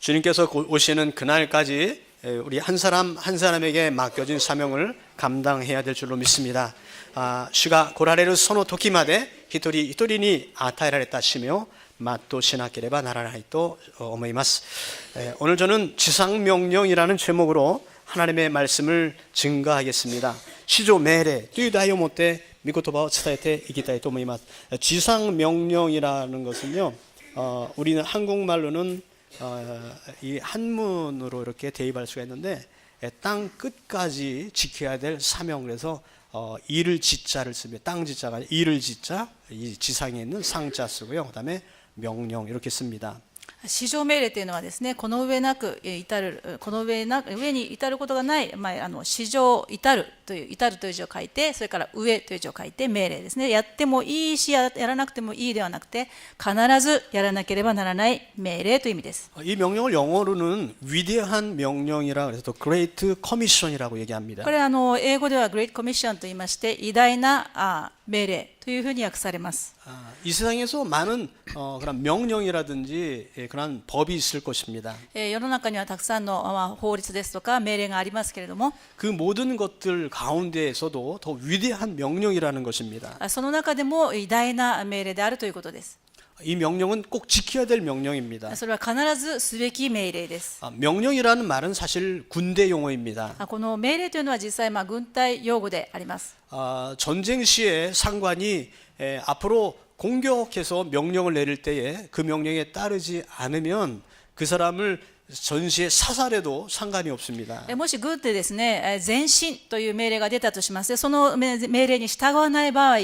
주님께서 오시는 그날까지 우리 한 사람 한 사람에게 맡겨진 사명을 감당해야 될 줄로 믿습니다. 主が来られるその時まで一人一人に与えられた使命を全うしなければならないと思います。 오늘 저는 지상명령이라는 제목으로 하나님의 말씀을 증거하겠습니다. 시조命令 という題をもって御言葉を伝えていきたいと思います。 지상명령이라는 것은요, 우리는 한국말로는 이 한문으로 이렇게 대입할 수가 있는데 땅 끝까지 지켜야 될 사명, 그래서 이를 지자를 씁니다. 땅 지자가 아니라 이를 지자, 이 지상에 있는 상자 쓰고요. 그 다음에 명령 이렇게 씁니다. 至上命令というのはですね、この上なく至る、この上に至ることがない、至上至るという字を書いて、それから上という字を書いて命令ですね。やってもいいし、やらなくてもいいではなくて、必ずやらなければならない命令という意味です。 이 명령을 영어로는 위대한 명령이라 그래서 또 Great Commission이라고 얘기합니다. これは英語では Great Commission と言いまして、偉大な命令というふうに訳されます。 이 세상에서 많은 그런 명령이라든지 그런 법이 있을 것입니다. 世の中にはたくさんの法律ですとか命令がありますけれども、 그 모든 것들 가운데에서도 더 위대한 명령이라는 것입니다. その中でも偉大な命令であるということです。 이 명령은 꼭 지켜야 될 명령입니다. それは必ずすべき命令です。 명령이라는 말은 사실 군대 용어입니다. この命令というのは実際軍隊用語であります。 전쟁 시에 상관이 앞으로 공격해서 명령을 내릴 때에 그 명령에 따르지 않으면 그 사람을 전시에 사살해도 상관이 없습니다. もし軍でですね、前進という命令が出たとします。その命令に従わない場合、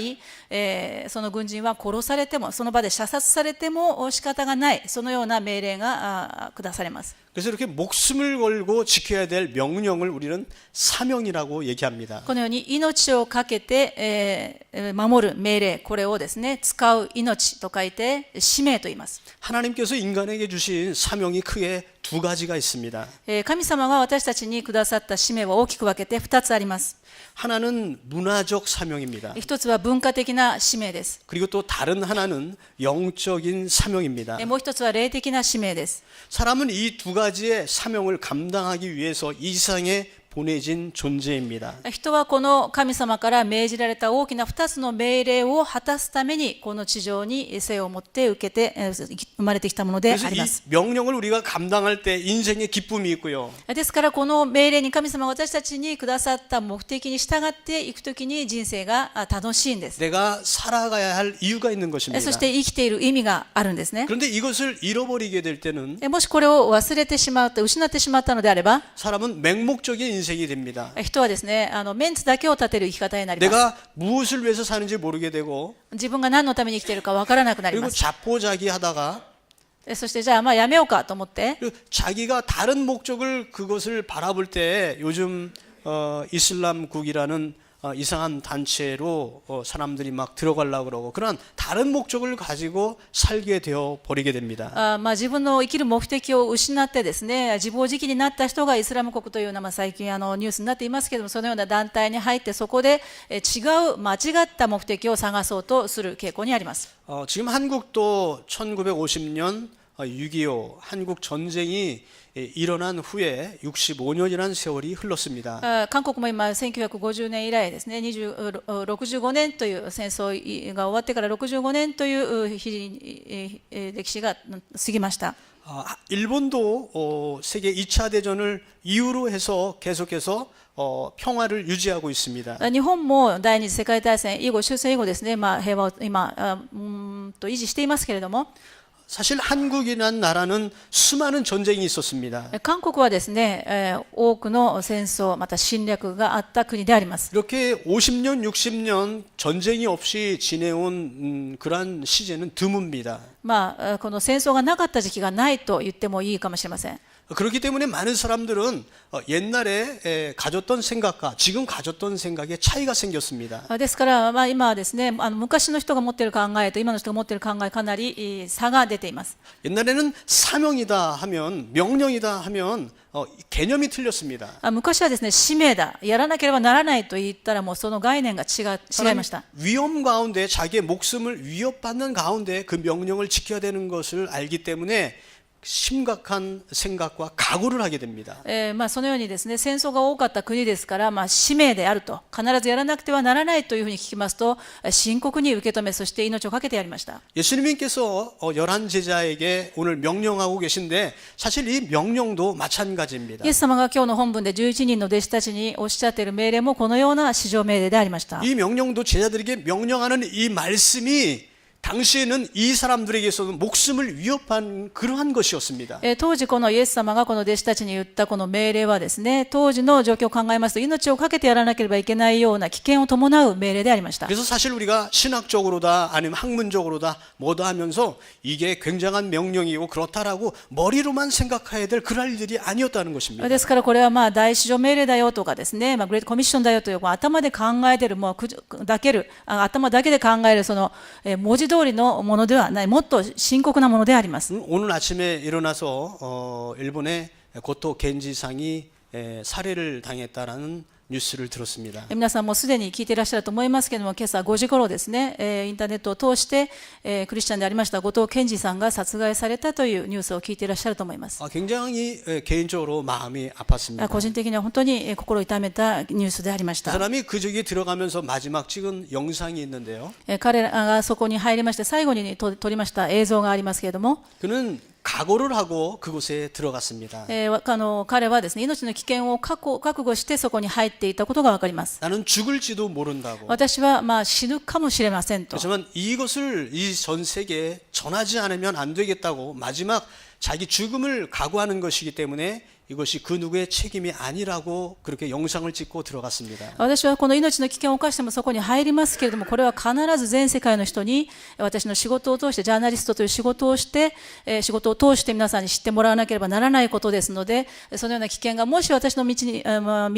その軍人は殺されても、その場で射殺されても仕方がない、そのような命令が下されます。 그래서 이렇게 목숨을 걸고 지켜야 될 명령을 우리는 사명이라고 얘기합니다. このように命をかけて、守る命令、これをですね、使う命と書いて使命と言います。 하나님께서 인간에게 주신 사명이 크게 두 가지가 있습니다. 神様が私たちにくださった使命は大きく分けて2つあります。 하나는 문화적 사명입니다. 一つは文化的な使命です。 그리고 또 다른 하나는 영적인 사명입니다. もう一つは霊的な使命です。 사람은 이 두 가지의 사명을 감당하기 위해서 이 세상에 보내진 존재입니다. 人はこの神様から命じられた大きな2つの命令を果たすためにこの地上に生を持って受けて生まれてきたものであります。 그래서 이 명령을 우리가 감당할 때 인생의 기쁨이 있고요. ですからこの命令に神様が私たちにくださった目的に従っていくときに人生が楽しいんです。 내가 살아가야 할 이유가 있는 것입니다. そして生きている意味があるんですね。 그런데 이것을 잃어버리게 될 때는 もしこれを忘れてしまうと失ってしまったのであれば 사람은 맹목적인 인생이 됩니다. 人はですね、メンツだけを立てる生き方になります。 내가 무엇을 위해서 사는지 모르게 되고 自分が何のために生きているかわからなくなり 그리고 ます。 자포자기하다가 そしてじゃあやめようかと思って 자기가 다른 목적을 그것을 바라볼 때 요즘 이슬람국이라는 이상한 단체로 사람들이 막 들어가려고 그러고 그런 다른 목적을 가지고 살게 되어 버리게 됩니다. 自分の生きる目的を失ってですね、自暴自棄になった人がイスラム国というような、最近ニュースになっていますけれども、そのような団体に入ってそこで違う間違った目的を探そうとする傾向にあります。 지금 한국도 1950년 6.25 한국 전쟁이 일어난 후에 65년이라는 세월이 흘렀습니다. 韓国も今1950年以来ですね、65年という戦争が終わってから65年という歴史が過ぎました。 일본도 세계 2차 대전을 이유로 해서 계속해서 평화를 유지하고 있습니다. 日本も第二次世界大戦以後、終戦以後ですね、平和を今維持していますけれども、 사실 한국이라는 나라는 수많은 전쟁이 있었습니다. 韓国はですね、多くの戦争また侵略があった国であります。 이렇게 50년, 60년 전쟁이 없이 지내온 그러한 시제는 드뭅니다. この戦争がなかった時期がないと言ってもいいかもしれません。 그렇기 때문에 많은 사람들은 옛날에 가졌던 생각과 지금 가졌던 생각에 차이가 생겼습니다. ですから今はですね、昔の人が持っている考えと今の人が持っている考えかなり差が出ています。 옛날에는 사명이다 하면 명령이다 하면 개념이 틀렸습니다. 昔はですね、使命だ、やらなければならないと言ったらもうその概念が違いました。 위험 가운데 자기의 목숨을 위협받는 가운데 그 명령을 지켜야 되는 것을 알기 때문에 심각한 생각과 각오를 하게 됩니다. そのようにですね、戦争が多かった国ですから、使命であると、必ずやらなくてはならないというふうに聞きますと、深刻に受け止め、そして命を懸けてやりました。 예수님께서 11 제자에게 오늘 명령하고 계신데 사실 이 명령도 마찬가지입니다. イエス様が今日の本文で11人の弟子たちにおっしゃっている命令もこのような至上命令でありました。 이 명령도 제자들에게 명령하는 이 말씀이 당시에는 이 사람들에게서도 목숨을 위협한 그러한 것이었습니다. 当時このイエス様がこの弟子たちに言ったこの命令はですね、当時の状況を考えますと命を懸けてやらなければいけないような危険を伴う命令でありました。 그래서 사실 우리가 신학적으로다 아니면 학문적으로다 뭐다 하면서 이게 굉장한 명령이고 그렇다라고 머리로만 생각해야 될 그럴 일들이 아니었다는 것입니다. ですからこれは大至上命令だよとかですね、グレートコミッションだよという頭で考えている、頭だけで考えるその文字通りのものではない、もっと深刻なものであります。 오늘 아침에 일어나서 일본의 고토 겐지상이 살해를 당했다라는 뉴스를 들었습니다. 皆さんもすでに聞いていらっしゃると思いますけれども、今朝5時頃ですね、インターネットを通して、クリスチャンでありました後藤健二さんが殺害されたというニュースを聞いていらっしゃると思います。 굉장히 개인적으로 마음이 아팠습니다. 個人的には本当に心を痛めたニュースでありまし 그 た。 사람이 그 적에 들어가면서 마지막 찍은 영상이 있는데요. 彼らがそこに入りまして最後に撮りました映像がありますけれども、 그는 각오를 하고 그곳에 들어갔습니다. 彼はですね、命の危険を覚悟してそこに入っていたことがわかります。 나는 죽을지도 모른다고. 私は死ぬかもしれませんと。 하지만 이것을 이 전 세계에 전하지 않으면 안 되겠다고 마지막 자기 죽음을 각오하는 것이기 때문에 이것이 그 누구의 책임이 아니라고 그렇게 영상을 찍고 들어갔습니다. 私はこの命の危険を冒してもそこに入りますけれども、これは必ず全世界の人に私の仕事を通して、ジャーナリストという仕事をして、仕事を通して皆さんに知ってもらわなければならないことですので、そのような危険がもし私の身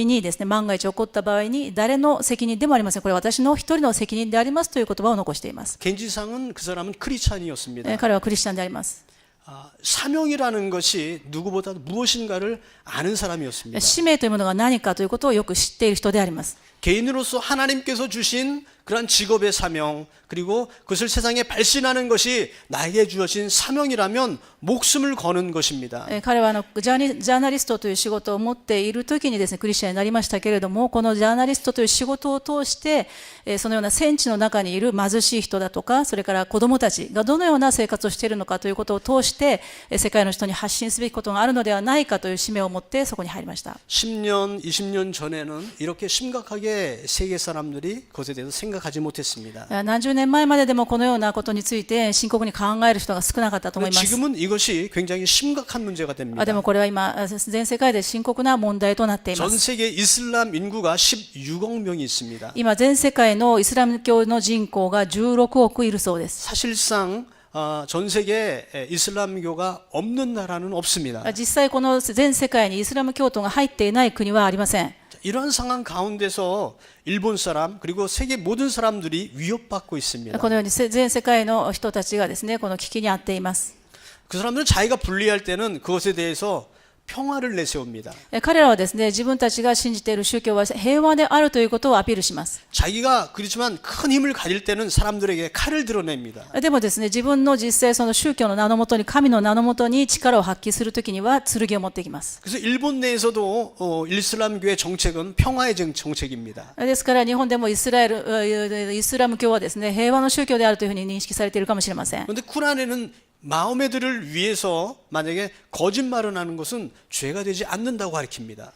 にですね、万が一起こった場合に誰の責任でもありません。これは私の一人の責任でありますという言葉を残しています。 겐지상은 그 사람은 크리스찬이었습니다. 彼はクリスチャンであります。 사명이라는 것이 누구보다도 무엇인가를 아는 사람이었습니다. 使命というものが何かということをよく知っている人であります。 개인으로서 하나님께서 주신 그런 직업의 사명, 그리고 그것을 세상에 발신하는 것이 나에게 주어진 사명이라면 목숨을 거는 것입니다. 彼はジャーナリストという仕事を持っている時にですね、クリスチャンになりましたけれども、このジャーナリストという仕事を通して、そのような戦地の中にいる貧しい人だとか、それから子どもたちがどのような生活をしているのかということを通して、世界の人に発信すべきことがあるのではないかという使命を持ってそこに入りました。 10년, 20년 전에는 이렇게 심각하게 세계 사람들이 그것에 대해서 생각하지 못했습니다. 何十年前まででもこのようなことについて深刻に考える人が少なかったと思います。 지금은 이것이 굉장히 심각한 문제가 됩니다. でもこれは今全世界で深刻な問題となっていま 전 す。 세계 이슬람 인구가 16억 명이 있습니다. 今全世界のイスラム教の人口が16億いるそうです。 사실상 전 세계에 이슬람교가 없는 나라는 없습니다. 実際この全世界にイスラム教徒が入っていない国はありません。 이러한 상황 가운데서 일본 사람 그리고 세계 모든 사람들이 위협받고 있습니다. このように全世界の人たちがですね、この危機にあっています。 그 사람들은 자기가 불리할 때는 그것에 대해서 평화를 내세웁니다. 彼らはですね、自分たちが信じている宗教は平和であるということをアピールします。 자기가 그렇지만 큰 힘을 가질 때는 사람들에게 칼을 드러냅니다. でもですね、自分の実際その宗教の名のもとに、神の名のもとに力を発揮するときには剣を持ってきます。 그래서 일본 내에서도 이슬람교의 정책은 평화의 정책입니다. ですから日本でもイスラム教はですね、平和の宗教であるというふうに認識されているかもしれません。 그런데 쿠란에는 마호메드를 위해서 만약에 거짓말을 하는 것은 죄가 되지 않는다고 가르칩니다.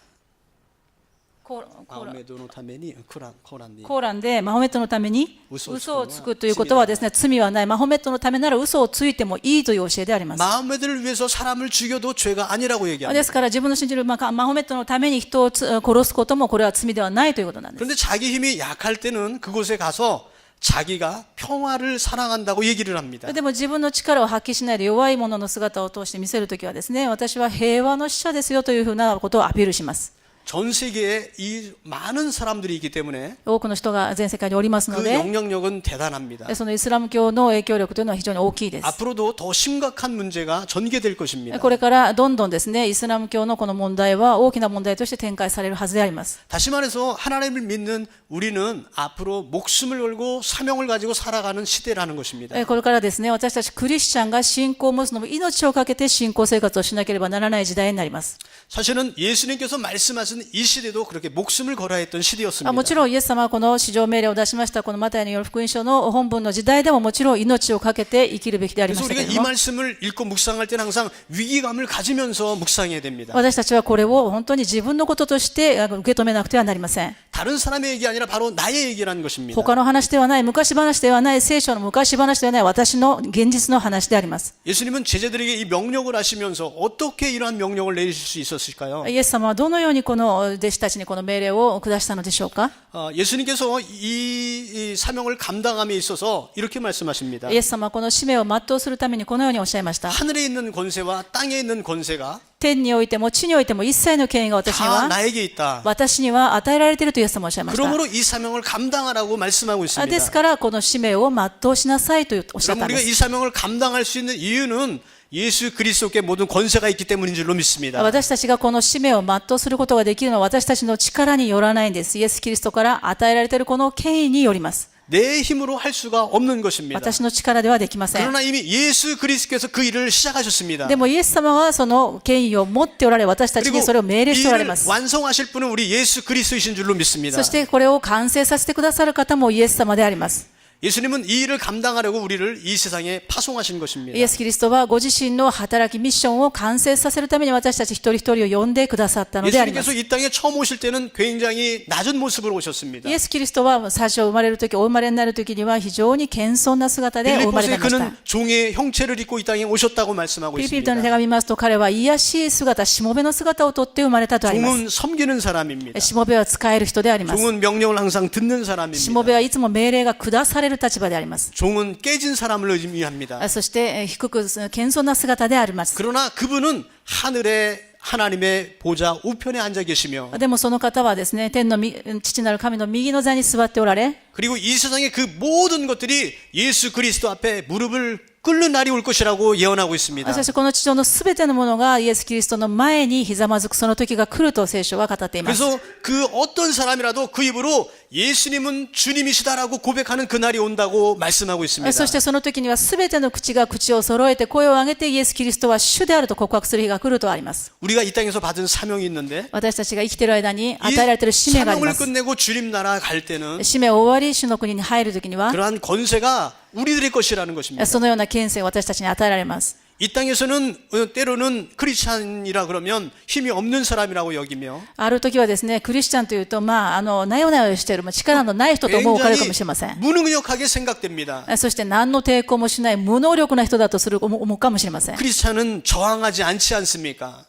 마호메드의ために コーランでマホメットのために嘘をつくということはですね、罪はない。マホメットのためなら嘘をついてもいいという教えであります。 마호메드를 위해서 사람을 죽여도 죄가 아니라고 で 얘기합니다. すから自分の信じるマホメットのために人を殺すこともこれは罪ではないということなんです。 그런데 자기 힘이 약할 때는 그곳에 가서 자기가 평화를 사랑한다고 얘기를 합니다. でも自分の力を発揮しないで弱い者の姿を通して見せるときはですね、私は平和の使者ですよというふうなことをアピールします。전 세계에 이 많은 사람들이 있기 때문에 多くの人が全世界におりますの 그 で、 영향력은 대단합니다. そのイスラム教の影響力というのは非常に大きいです。 앞으로도 더 심각한 문제가 전개될 것입니다. これからどんどんですね、イスラム教のこの問題は大きな問題として展開されるはずであります。 다시 말해서 하나님을 믿는 우리는 앞으로 목숨을 걸고 사명을 가지고 살아가는 시대라는 것입니다. これからですね、私たちクリスチャンが信仰を持つのも命をかけて信仰生活をしなければならない時代になります。 사실은 예수님께서 말씀하신 이 시대도 그렇게 목숨을 걸어야 했던 시대였습니다. もちろんイエス様はこの至上命令を出しましたこのマタイのよる福音書の本文の時代でももちろん命をかけて生きるべきでありま 그래서 したけ 우리가 れ 이 ども、 말씀을 읽고 묵상할 때는 항상 위기감을 가지면서 묵상해야 됩니다. 私たちはこれを本当に自分のこととして受け止めなくてはなりません。 다른 사람의 얘기 아니라 바로 나의 얘기라는 것입니다. 他の話ではない、昔話ではない、聖書の昔話ではない、私の現実の話であります。 예수님은 제자들에게 이 명령을 하시면서 어떻게 이러한 명령을 내리실 수 있었을까요? イエス様はどのようにこの弟子たちにこの命令を下したのでしょうか。 예수님께서 이 사명을 감당함에 있어서 이렇게 말씀하십니다. イエス様はこの使命を全うするためにこのようにおっしゃいました。 하늘에 있는 권세와 땅에 있는 권세가 天においても地においても一切の権威が私に 다 は 나에게 있다. 私には与えられているとイエス様はおっしゃいました。 그러므로 이 사명을 감당하라고 말씀하고 です 있습니다. からこの使命を全うしなさいとおっしゃっ 그럼 たんで 우리가 す。 이 사명을 감당할 수 있는 이유는 예수 그리스도께 모든 권세가 있기 때문인 줄로 믿습니다. 私たちがこの使命を全うすることができるのは私たちの力によらないんです。イエス・キリストから与えられているこの権威によります。 내 힘으로 할 수가 없는 것입니다. 私の力ではできません。 그러나 이미 예수 그리스도께서 그 일을 시작하셨습니다. でもイエス様はその権威を持っておられ、私たち 그리고 にそれを命令 이 しておられ 일을 ます。 완성하실 분은 우리 예수 그리스도이신 줄로 믿습니다. そしてこれを完成させてくださる方もイエス様であります。 예수님은 이 일을 감당하려고 우리를 이 세상에 파송하신 것입니다. イエス・キリストはご自身の働きミッションを完成させるために私たち一人一人を呼んでくださったのであります。 예수님께서 이 땅에 처음 오실 때는 굉장히 낮은 모습으로 오셨습니다. イエス・キリストは最初生まれるとき、お生まれになるときには非常に謙遜な姿でお生まれにな 빌립보서에 りました 그는 。 종의 형체를 입고 이 땅에 오셨다고 말씀하고 ピリピリとの 있습니다. 手紙を見ますと彼は癒やしい姿、しもべの姿をとって生まれたとあります。 종은 섬기는 사람입니다. しもべは使える人であります。 종은 명령을 항상 듣는 しも 사람입니다. べはいつも命令が下される立場であります。 종은 깨진 사람을 의미합니다. そして低く謙遜な姿であります。 그러나 그분은 하늘의 하나님의 보좌 우편에 앉아 계시며 でもその方はですね、天の父なる神の右の座に座っておられ、 그리고 이 세상의 그 모든 것들이 예수 그리스도 앞에 무릎을 꿇는 날이 올 것이라고 예언하고 있습니다. そしてこの地上のすべてのものがイエス・キリストの前にひざまずくその時が来ると聖書は語っています。 그래서 그 어떤 사람이라도 그 입으로 예수님은 주님이시다라고 고백하는 그 날이 온다고 말씀하고 있습니다. そしてその時にはすべての口が口を揃えて声を上げてイエス・キリストは主であると告白する日が来るとあります。 우리가 이 땅에서 받은 사명이 있는데 私たちが生きている間に与えられている 이 使命がありま 사명을 す。 끝내고 주님 나라 갈 때는 使命を終わり主の国に入る時には 그러한 권세가 우리들의 것이라는 것입니다. そのような権勢が私たちに与えられます。 이 땅에서는 때로는 크리스찬이라 그러면 힘이 없는 사람이라고 여기며 ある時はですね、クリスチャンというと、なよなよしている、力のない人と思われるかもしれません。 무능력하게 생각됩니다. そして何の抵抗もしない無能力な人だと思うかもしれません。 크리스찬은 저항하지 않지 않습니까?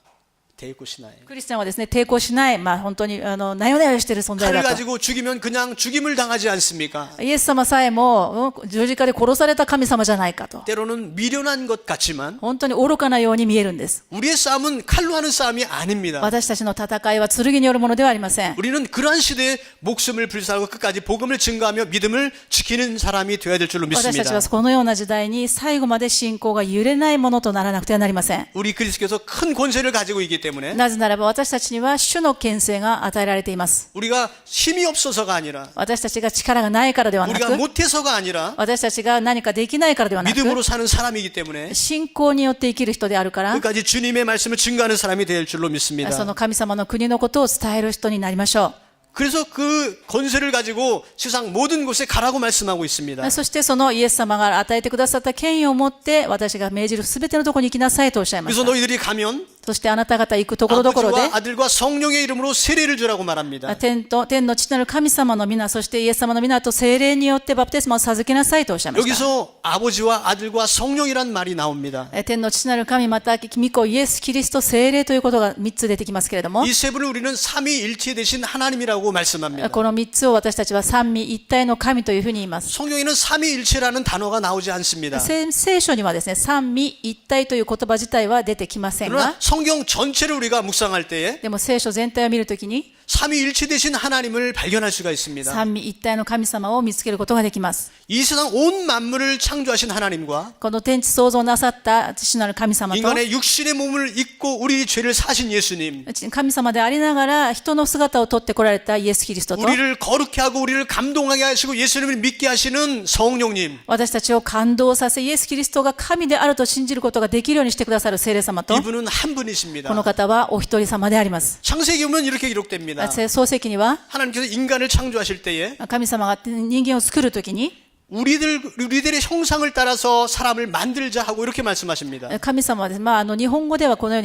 대꾸시나요? クリスチャンはですね、抵抗しない、本当になよなよしている存在 칼을 だと。 가지고 죽이면 그냥 죽임을 당하지 않습니까? イエス様さえも十字架で殺された神様じゃないかと。 때로는 미련한 것 같지만 本当に愚かなように見えるんです。 우리의 싸움은 칼로 하는 싸움이 아닙니다. 私たちの戦いは剣によるものではありません。 우리는 그러한 시대에 목숨을 불사하고 끝까지 복음을 증거하며 믿음을 지키는 사람이 되어야 될 줄로 私たち 믿습니다. はこのような時代に最後まで信仰が揺れないものとならなくてはなりません。 우리 그리스도께서 큰 권세를 가지고 있기 때문에 なぜならば私たちには主の権勢が与えられています。 우리가 힘이 없어서가 아니라 私たちが力がないからではな 우리가 く、 못해서가 아니라 私たちが何かできないからではなく、 믿음으로 사는 사람이기 때문에 信仰によって生きる人であるから、 끝까지 주님의 말씀을 증거하는 사람이 될 줄로 そ 믿습니다. の神様の国のことを伝える人になりましょ 그래서 그 권세를 가지고 세상 모든 곳에 가라고 말씀하고 있습니다. う。そしてそのイエス様が与えてくださった権威を持って私が命じるすべてのところに行きなさいとおっしゃいまし 그래서 た。 너희들이 가면 そしてあなた方行くところどころで 아버지와 아들과 성령의 이름으로 세례를 주라고 말합니다. 天の父なる神様の皆、そしてイエス様の皆と聖霊によってバプテスマを授けなさいとおっしゃいました。 여기서 아버지와 아들과 성령이란 말이 나옵니다. 天の父なる神、また御子イエス・キリスト、聖霊ということが3つ出てきますけれども、 이 세 분을 우리는 삼위일체 되신 하나님이라고 말씀합니다. この3つを私たちは三位一体の神というふうに言います。 성경에는 삼위일체라는 단어가 나오지 않습니다. 聖書にはですね、三位一体という言葉自体は出てきません 그러나 が、 성경 전체를 우리가 묵상할 때에 でも聖書全体を見るときに、 삼위일체 되신 하나님을 발견할 수가 있습니다. 三位一体の神様を見つけることができます。 이 세상 온 만물을 창조하신 하나님과 この天地創造なさった父なる神様と 인간의 육신의 몸을 입고 우리 죄를 사신 예수님, 神様でありながら人の姿をとってこられたイエス・キリストと 우리를 거룩해 하고 우리를 감동하게 하시고 예수님을 믿게 하시는 성령님, 私たちを感動させイエス・キリストが神であると信じることができるようにしてくださる聖霊様と 이분은 한 この 분이십니다. 方はお一人様であります。 창세기 보면 이렇게 기록됩니다. 創世記には 하나님께서 인간을 창조하실 때에 神様が人間を作るときに 우리들의 형상을 따라서 사람을 만들자 하고 이렇게 말씀하십니다. 神様はですね、日本語ではこのよ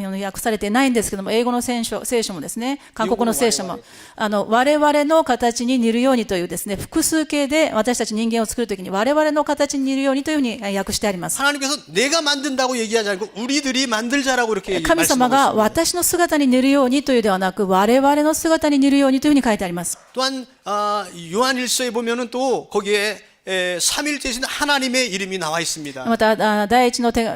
うに訳されてないんですけども、英語の聖書もですね、韓国の聖書も、我々の形に似るようにというですね、複数形で私たち人間を作るときに我々の形に似るようにというふうに訳してあります。 하나님께서 내가 만든다고 얘기하지 않고 우리들이 만들자라고 이렇게 神様 말씀하고 が 있습니다. 私の姿に似るようにというではなく、我々の姿に似るようにというふうに書いてあります。 또한 요한일서에 보면은 또 거기에 삼일체신 하나님의 이름이 나와 있습니다. また、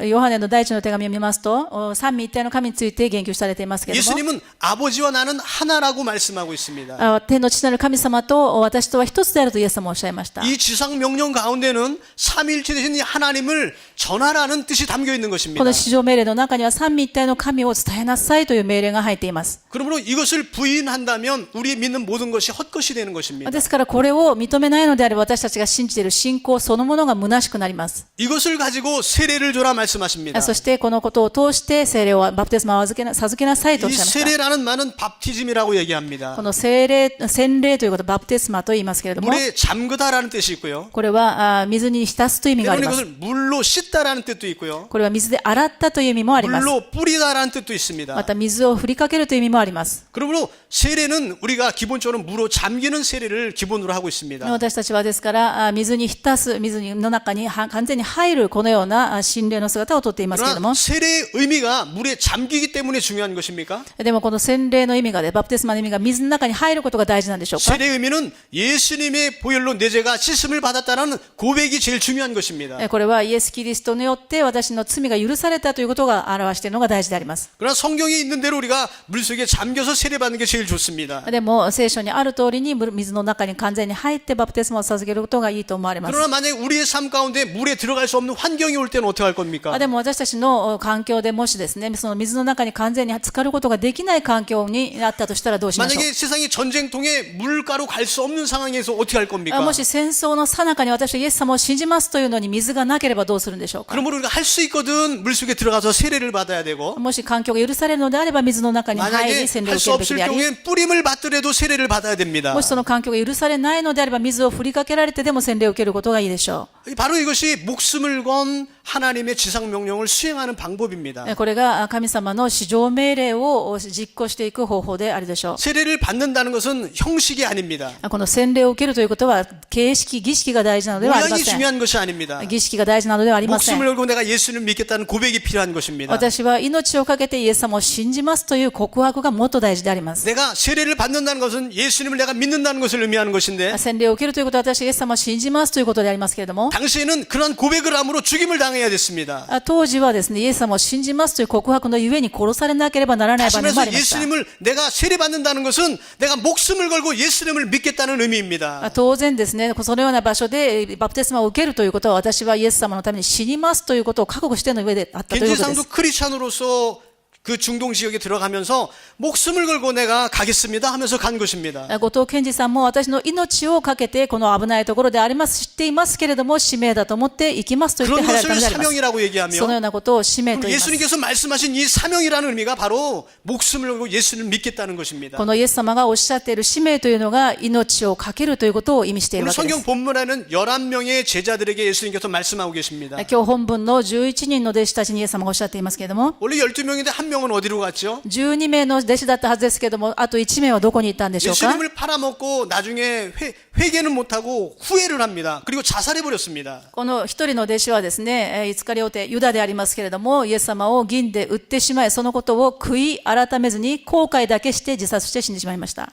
ヨハネの第一の手紙を見ますと、三位一体の神について言及されていますけれども、 예수님은 아버지와 나는 하나라고 말씀하고 있습니다. 天の父なる神様と私とは一つであるとイエス様はおっしゃいました。 이 지상 명령 가운데는 삼일체 되신 하나님을 전하라는 뜻이 담겨 있는 こ 것입니다. の至上命令の中には三位一体の神を伝えなさいという命令が入っています。 그러므로 이것을 부인한다면 우리 믿는 모든 것이 헛것이 되는 것입니다. ですからこれを認めないのであれば私たちが信じている信仰そのものが虚しくなります。 이것을 가지고 세례를 줘라 말씀하십니다. そしてこのことを通して聖霊をバプテスマを授けなさいとおっ 이 しゃいました。 세례라는 말은 밥티즘이라고 얘기합니다. この洗礼ということをバプテスマと言いますけれども、 물에 잠그다라는 뜻이 있고요. これは水に浸すという意味があり 때로는 ます。 이것을 물로 씻다라는 뜻도 있고요. これは水で洗ったという意味もあります。 물로 뿌리다라는 뜻도 있습니다. また水を振りかけるという意味もあります。 그러므로 세례는 우리가 기본적으로 물로 잠기는 세례를 기본으로 하고 있습니다. 私たちはですから水に浸す、水の中に完全に入るこのような洗礼の姿をとっていますけれど 그러나 も、 세례의 의미가 물에 잠기기 때문에 중요한 것입니까? でもこの洗礼の意味がバプテスマの意味が水の中に入ることが大事なんでしょうか。 세례의 의미는 예수님의 보혈로 내 죄가 씻음을 받았다는 고백이 제일 중요한 것입니다. これはイエス・キリストによって私の罪が許されたということが表しているのが大事であります。 그러나 성경에 있는 대로 우리가 물속에 잠겨서 세례받는 게 제일 좋습니다. でも聖書にある通りに水の中に完全に入ってバプテスマを授けることがいいと思われます。 그러나 만약에 우리의 삶 가운데 물에 들어갈 수 없는 환경이 올 때는 어떻게 할 겁니까? でも私たちの環境でもしですね、その水の中に完全に浸かることができない環境になったとしたらどうしましょう。 만약에 세상이 전쟁통에 물가로 갈 수 없는 상황에서 어떻게 할 겁니까? もし戦争の最中に私はイエス様を信じますというのに水がなければどうするんでしょうか。 그러므로 우리가 할 수 있거든 물속에 들어가서 세례를 받아야 되고 もし環境が許されるのであれば水の中に入 만약에 り洗礼を 할 受 수 けるべき 없을 であり、 경우엔 뿌림을 받더라도 세례를 받아야 됩니다. もしその環境が許されないのであれば水を振りかけられてでも洗礼を受けることがいいでしょ 바로 이것이 목숨을 건 하나님의 지상 명령을 수행하는 방법입니다. う。これが神様の至上命令を実行していく方法であるでしょ 세례를 받는다는 것은 형식이 아닙니다. う。この洗礼を受けるということは形式、儀式が大事なのではありま 모양이 せん。 중요한 것이 아닙니다. 儀式が大事なのではありません。 목숨을 걸고 내가 예수를 믿겠다는 고백이 필요한 것입니다. 私は命をかけてイエス様を信じますという告白がもっと大事であります。 내가 세례를 받는다는 것은 예수님을 내가 믿는다는 것을 의미하는 것인데 洗礼を受けるということは私はイエス様を信じますということでありますけれども、 당시에는 그러한 고백을 함으로 죽임을 당해야 됐습니다. 当時はですね、イエス様を信じますという告白のゆえに殺されなければならない 다시 場面もあ 말해서 りました。 예수님을 내가 세례 받는다는 것은 내가 목숨을 걸고 예수님을 믿겠다는 의미입니다. 当然ですね、そのような場所でバプテスマを受けるということは私はイエス様のために死にますということを覚悟しての上であったということで 겐지상도 す。 크리스찬으로서 그 중동 지역에 들어가면서 목숨을 걸고 내가 가겠습니다 하면서 간 것입니다. 後藤健二さんも私の命をかけてこの危ないところであります知っていますけれども使命だと思って行きますと言って 그런 入られたの 것을 であります。 사명이라고 そのよ 얘기하며 うなことを使命と言います。 예수님께서 말씀하신 이 사명이라는 의미가 바로 목숨을 걸고 예수를 믿겠다는 것입니다. このイエス様がおっしゃっている使命というのが命をかけるということを意味している 오늘 わけで 성경 す。 본문에는 11명의 제자들에게 예수님께서 말씀하고 계십니다. 今日本文の11人の弟子たちにイエス様がおっしゃっていますけれども、 원래 12명인데 한 명은 어디로 갔죠? 12名の弟子だったはずですけれども、あと1名はどこに行ったんでしょうか。 예수님을 팔아먹고 나중에 회개는 못하고 후회를 합니다. 그리고 자살해버렸습니다. この一人の弟子はですね、イスカリオテ、ユダでありますけれども、イエス様を銀で売ってしまい、そのことを悔い改めずに後悔だけして自殺して死んでしまいました。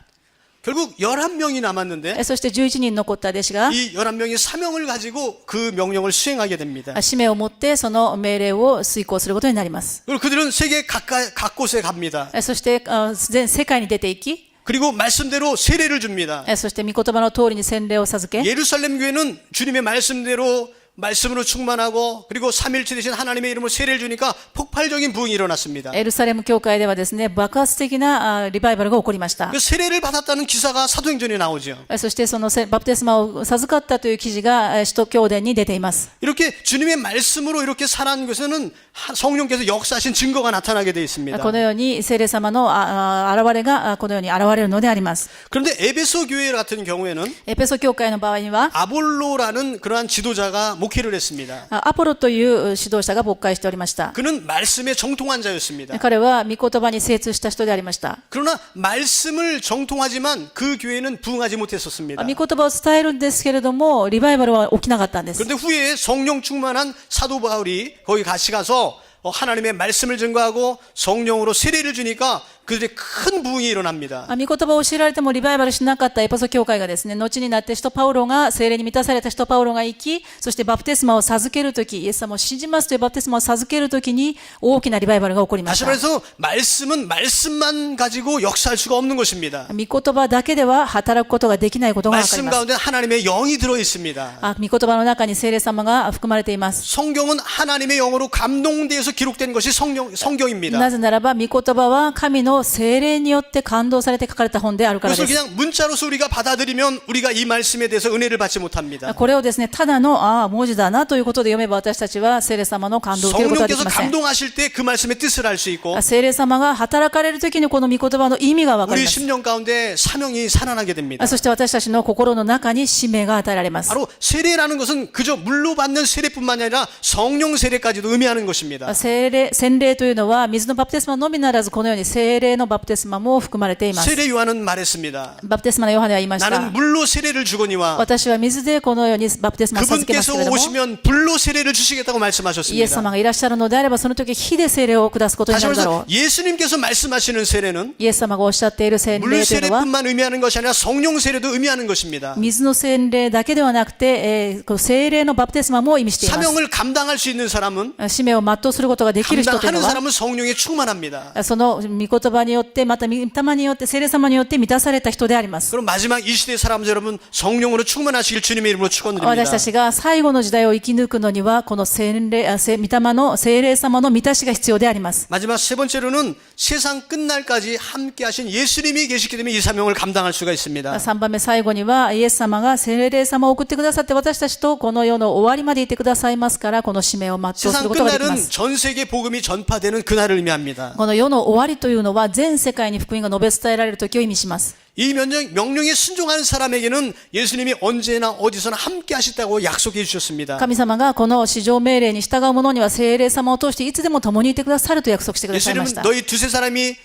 결국 11명이 남았는데 そして11人残った弟子が 이 11명이 사명을 가지고 그 명령을 수행하게 됩니다. 使命を持ってその命令を遂行することになります。 그리고 그들은 세계 각곳에 갑니다. そして全世界に出ていき、 그리고 말씀대로 세례를 줍니다. そして御言葉の通りに洗礼を授け、 예루살렘 교회는 주님의 말씀대로 말씀으로 충만하고 그리고 삼일체 되신 하나님의 이름으로 세례를 주니까 폭발적인 부흥이 일어났습니다. エルサレム教会ではですね、爆発的なリバイバルが起こりました。 그 세례를 받았다는 기사가 사도행전에 나오죠. そしてそのバプテスマを授かったという記事が使徒教伝に出ています。 이렇게 주님의 말씀으로 이렇게 살아난 것에는 성령께서 역사하신 증거가 나타나게 되어 있습니다. このように聖霊様の現れがこのように現れるのであります。 그런데 에베소 교회 같은 경우에는 エペソ教会の場合には 아볼로라는 그러한 지도자가 목회를 했습니다. アポロという指導者が牧会しておりました。 그는 말씀에 정통한 자였습니다. 彼は御言葉に精通した人でありました。 그러나 말씀을 정통하지만 그 교회는 부흥하지 못했었습니다. 御言葉を伝えるんですけれども、リバイバルは起きなかったんです。 그런데 후에 성령 충만한 사도 바울이 거기 같이 가서 하나님의 말씀을 증거하고 성령으로 세례를 주니까 그들의 큰 부흥이 일어납니다. 御言葉を教えられてもリバイバルしなかったエペソ教会がですね、後になって使徒パウロが、聖霊に満たされた使徒パウロが行き、そしてバプテスマを授けるとき、イエス様を信じますというバプテスマを授けるときに大きなリバイバルが起こりまし 다시 た。 말해서 말씀은 말씀만 가지고 역사할 수가 없는 것입니다. 御言葉だけでは働くことができないことがわかり 말씀 ます。 가운데 하나님의 영이 들어 있습니다. 御言葉の中に聖霊様が含まれています。 성경은 하나님의 영으로 감동되어서 기록된 것이 성경입니다. なぜならば、御言葉は神の聖霊によって感動されて書かれた本であるからで 그것을 す。 그냥 문자로서 우리가 받아들이면 우리가 이 말씀에 대해서 은혜를 받지 못합니다. これをですね、ただの文字だなということで読めば私たちは聖霊様の感動を受けることはでき 성령께서 ません。 감동하실 때 그 말씀의 뜻을 알 수 있고 聖霊様が働かれるときにこの御言葉の意味がわかり 우리 ます。 심령 가운데 사명이 살아나게 됩니다. そして私たちの心の中に使命が与えられます。 바로 세례라는 것은 그저 물로 받는 세례뿐만 아니라 성령 세례까지도 의미하는 것입니다. 洗礼というのは水のバプテスマのみならずこのように聖霊のバプテスマも含まれています。 세례 요한은 말했습니다. バプテスマのヨハネは言いまし 나는 た。 물로 세례를 주거니와 私は水でこのようにバプテスマを授けます 그분께서 けれども、 오시면 불로 세례를 주시겠다고 イエス 말씀하셨습니다. 様がいらっしゃるのであればその時火で聖霊を下すことに 다시 なるだろ 말해서 う。 예수님께서 말씀하시는 세례는 イエス様がおっしゃっている洗 물 礼というのは 세례뿐만 의미하는 것이 아니라 성령 세례도 의미하는 것입니다. 水の洗礼だけではなくて、この聖霊のバプテスマも意味しています。 사명을 감당할 수 있는 사람은 使命を全うすることができる人という 감당하는 のは 사람은 성령에 충만합니다. その御言葉によって、また御霊によって、聖霊様によって満たされた人であります。 그럼 마지막 이 시대 사람들 여러분 성령으로 충만하시길 주님의 이름으로 私 축원드립니다. たちが最後の時代を生き抜くのには、この御霊の聖霊様の満たしが必要であります。 마지막 세 번째로는 세상 끝날까지 함께 하신 예수님이 계시기 때문에 이 사명을 감당할 수가 있습니다. 3番目最後には、イエス様が聖霊様を送ってくださって、私たちとこの世の終わりまでいてくださいますから、この使命を全うする 세상 ことができま 끝날은 す。 전 세계 복음이 전파되는 그날을 의미합니다. この世の終わりというのは、全世界に福音が述べ伝えられる時を意味します。 이 명령에 순종하는 사람에게는 예수님이 언제나 어디서나 함께 하시다고 약속해 주셨습니다. 神様がこの至上命令に従う者には聖霊様を通していつでも共にいてくださると約束してくださいまし 예수님은 た。 너희 두세 사람이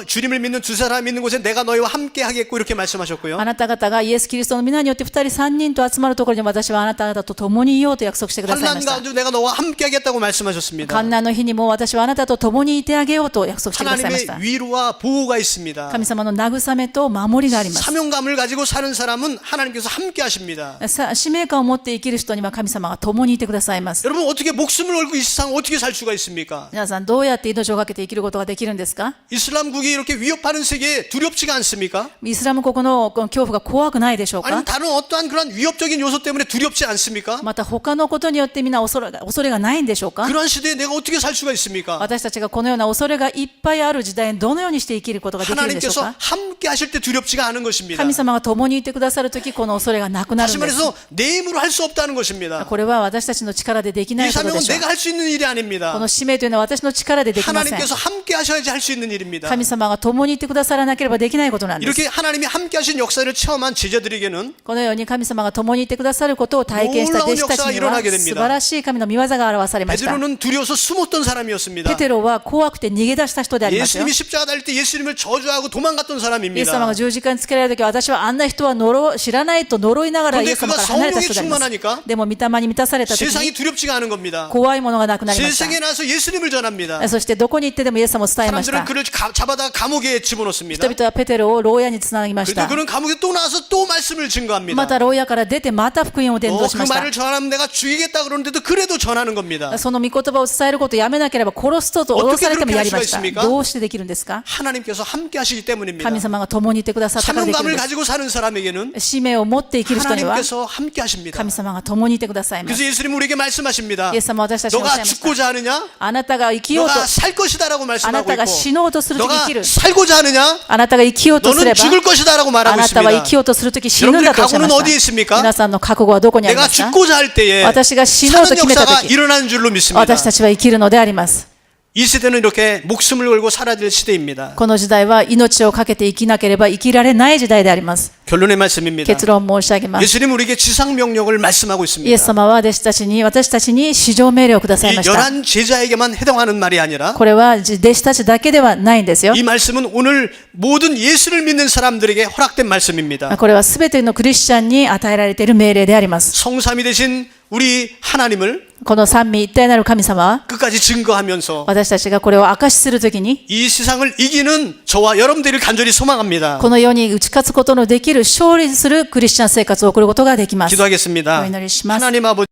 주님을 믿는 두세 사람 믿는 곳에 내가 너희와 함께 하겠고 이렇게 말씀하셨고요. あなた方がイエス・キリストの皆によって2人3人と集まるところに私はあなた方と共にいようと約束してくださいま 환난 した。 가운데 내가 너와 함께 하겠다고 말씀하셨습니다. 患難の日にも私はあなたと共にいてあげようと約束してくださいました。 하나님의 위로와 보호가 있습니다. 神様の慰めと守りがあります。 사명감을 가지고 사는 사람은 하나님께서 함께 하십니다. 使命感を持って生きる人には神様が共にいてくださいます。 여러분 어떻게 목숨을 걸고 이 세상 어떻게 살 수가 있습니까? 皆さんどうやって命をかけて生きることができるんですか？ 이슬람국이 이렇게 위협하는 세계에 두렵지가 않습니까? イスラム国の恐怖が怖くないでしょう 아니면 か？ 다른 어떠한 그런 위협적인 요소 때문에 두렵지 않습니까? また他のことによってみんな恐れがないんでしょうか？ 그런 시대에 내가 어떻게 살 수가 있습니까? 私たちがこのような恐れがいっぱいある時代にどのようにして生きることができるんでしょう 하나님께서 か？ 함께 하실 때 두렵지가 않은 것입니다. 神様が共にいてくださるとき、この恐れがなくなる 다시 んです。 말해서 내 힘으로 할 수 없다는 것입니다. これは私たちの力でできな 이 いことで 사명은 しょう。 내가 할 수 있는 일이 こ 아닙니다. の使命というのは私の力でできません。 하나님께서 함께 하셔야지 할 수 있는 일입니다. 神様が共にいてくださらなければできないことなんです。 이렇게 하나님이 함께 하신 역사를 체험한 제자들에게는 このように神様が共にいてくださることを体験した弟子たちには素晴らしい神の御業が表されました。 베드로는 두려워서 숨었던 사람이었습니다. ペテロは怖くて逃げ出した人でありますよ。 예수님이 십자가 달릴 때 예수님을 저주하고 도망갔던 イエス様 사람입니다. が十字架につけられるとき、私はあんな人は知らないと呪いながらイエス様から離れた人であります。でも御霊に満たされたとき 세상이 に 두렵지가 않은 겁니다. 怖いものがなくなりました。 세상에 나서 예수님을 전합니다. そしてどこに行ってでもイエス様を伝えました。 사람들은 그를 잡아다 감옥에 집어넣습니다. 人々はペテロを牢屋につなぎまし 그래도 た。 그는 감옥에 또 나와서 또 말씀을 ま 증거합니다. た牢屋から出てまた福音を伝道し 그 ました。 말을 전하면 내가 죽이겠다 그러는데도 그래도 전하는 겁니다. その御言葉を伝えることをやめなければ殺すと脅されてもやりました。どうしてできるんですか？ 하나님께서 함께 하시기 때문입니다. 神様が共にいててくださったからできるん 사명감을 です 가지고 사는 사람에게는 使命を持って生きる人には 하나님께서 함께 하십니다. 神様が共にいてくださいます 그래서 예수님은 우리에게 말씀하십니다. イエス様は私たちにおっしゃ 너가 いました 죽고자 하느냐? あなたが生きようと 너가 살 것이다라고 あな 말씀하고 たが死のうとするとき生 너가 きる 살고자 하느냐? あなたが生きようとすれ 너는 ば 죽을 것이다라고 あ 말하고 なたは生き 있습니다. ようとするとき死ぬんだとおっしゃいま 여러분의 각오는 어디에 した 있습니까? 皆さんの覚悟はどこにありま 내가 すか 죽고자 할 때에 私が死のうと 사는 決めたと 역사가 き 일어나는 줄로 믿습니다. 私たちは生きるのであります 이 시대는 이렇게 목숨을 걸고 살아야 될 시대입니다. この時代は命をかけて生きなければ生きられない時代であります 결론의 말씀입니다. 結論申し上げます 예수님은 우리에게 지상 명령을 말씀하고 イエス 있습니다. 様は私たちに至上命令をください 이 ました 열한 제자에게만 해당하는 말이 아니라 これは弟子たちだけではないんですよ 이 말씀은 오늘 모든 예수를 믿는 사람들에게 허락된 말씀입니다. これはすべてのクリスチャンに与えられている命令であります 성삼위 되신 우리 하나님을 この三位一体なる神様は 끝까지 증거하면서 私たちがこれを証しするときに 이 세상을 이기는 저와 여러분들을 간절히 소망합니다. この世に打ち勝つことのできる勝利するクリスチャン生活を送ることができます。 기도하겠습니다. お祈りします。 하나님 아버지